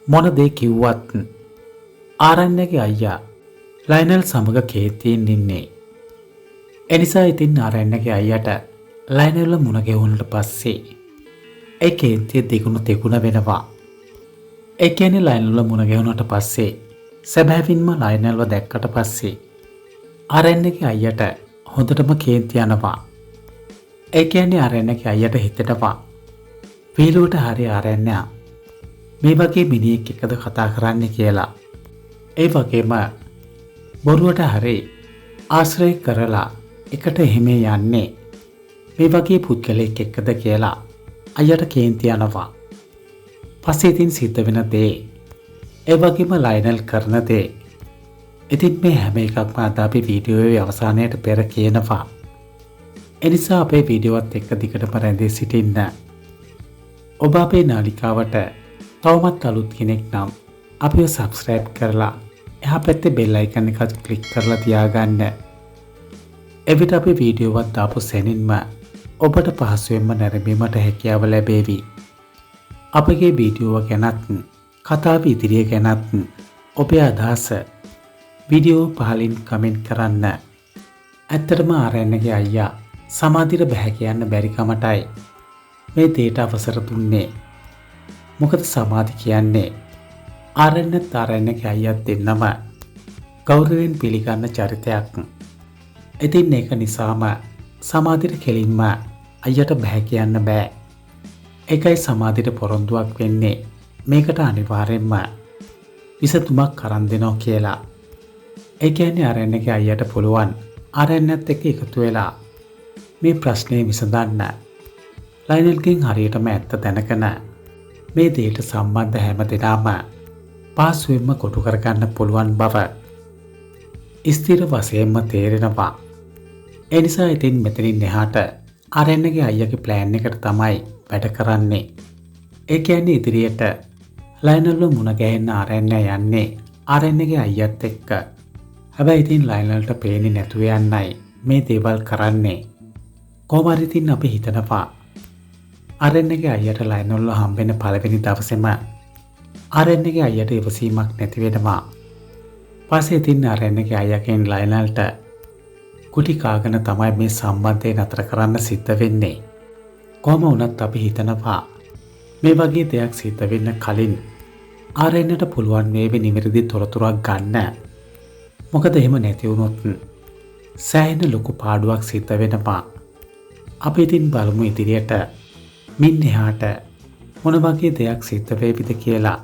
මොන දේ කිව්වත් ආරණ්‍යගේ අයියා ලයනල් සමග කේන්තියෙන් ඉන්නේ. එනිසා ඉතින් ආරණ්‍යගේ අයියට ලයනල්ව මුණ ගැහුණට පස්සේ ඒ කේන්තිය දෙගුණ තෙගුණ වෙනවා. ඒ කියන්නේ ලයනල්ව මුණ ගැහුණට පස්සේ සැබෑවින්ම ලයනල්ව දැක්කට පස්සේ ආරණ්‍යගේ අයියට හොඳටම කේන්ති යනවා. ඒ කියන්නේ ආරණ්‍යගේ අයියට හිතෙනවා වීලුවට හරි ආරණ්‍ය මේ වගේ මිනිහෙක් එක්කද කතා කරන්නේ කියලා. ඒ වගේම බොරුවට හරි ආශ්‍රය කරලා එකට එහෙම යන්නේ මේ වගේ පුද්ගලයෙක් එක්කද කියලා අයියට කේන්ති යනවා. පස්සේ ඉතින් සිද්ධ වෙන දේ ඒ වගේම ලයනල් කරන දේ ඉතින් මේ හැම එකක්ම අද අපි වීඩියෝවේ අවසානයට පෙර කියනවා. එනිසා අපේ වීඩියෝවත් එක්ක දිගටම රැඳී සිටින්න. ඔබ අපේ නාලිකාවට තවමත් අලුත් කෙනෙක් නම් අපිව සබ්ස්ක්‍රයිබ් කරලා එහා පැත්තේ බෙල් අයිකන් එක ක්ලික් කරලා තියාගන්න. එවිට අපි වීඩියෝවත් දාපු සැනින්ම ඔබට පහසුවෙන්ම නැරඹීමට හැකියාව ලැබේවි. අපගේ වීඩියෝව ගැනත් කතාව ඉදිරිය ගැනත් ඔබේ අදහස වීඩියෝ පහලින් කමෙන්ට් කරන්න. ඇත්තටම ආරණ්‍යගේ අයියා සමාධියට බැහැ කියන්න බැරි කමටයි මේ දේට අවසර දුන්නේ. මොකද සමාධි කියන්නේ ආරණ්‍යගේ අයියත් දෙන්නම ගෞරවයෙන් පිළිගන්න චරිතයක්. ඉතින් ඒක නිසාම සමාධියට කෙලින්ම අයියට බැහැ කියන්න බෑ. ඒකයි සමාධියට පොරොන්දුවක් වෙන්නේ මේකට අනිවාර්යෙන්ම විසඳුමක් අරන් දෙනවා කියලා. ඒ කියන්නේ ආරණ්‍යගේ අයියට පුළුවන් ආරණ්‍යත් එක්ක එකතු වෙලා මේ ප්‍රශ්නේ විසඳන්න. ලයනල්ගෙන් හරියටම ඇත්ත දැනගෙන මේ දේට සම්බන්ධ හැම දෙනාම පාසුවෙන්ම කොටු කරගන්න පුළුවන් බව ස්ථිර වශයෙන්ම තේරෙනවා. ඒ නිසා ඉතින් මෙතනින් එහාට ආරණ්‍යගේ අයියාගේ ප්ලෑන් එකට තමයි වැඩ කරන්නේ. ඒ කියන්නේ ඉදිරියට ලයනල්ව මුණ ගැහෙන්න ආරණ්‍ය යන්නේ ආරණ්‍යගේ අයියත් එක්ක. හැබැයි ඉතින් ලයනල්ට පේන්නේ නැතුව යන්නයි මේ දේවල් කරන්නේ. කොහොම හරි ඉතින් අපි හිතනවා ආරණ්‍යගේ අයියට ලයනල්ව හම්බෙන පළවෙනි දවසේම ආරණ්‍යගේ අයියට ඉවසීමක් නැති වෙනවා. පස්සේ ඉතින් ආරණ්‍යගේ අයියාගෙන් ලයනල්ට කුටි කාගෙන තමයි මේ සම්බන්ධය නතර කරන්න සිද්ධ වෙන්නේ. කොහොම වුණත් අපි හිතනවා මේ වගේ දෙයක් සිද්ධ වෙන්න කලින් ආරණ්‍යට පුළුවන් වේවි නිවැරදි තොරතුරක් ගන්න. මොකද එහෙම නැති වුණොත් සෑහෙන ලොකු පාඩුවක් සිද්ධ වෙනවා. අපි ඉතින් බලමු ඉදිරියට මින් එහාට මොන වගේ දෙයක් සිද්ධ වේවිද කියලා.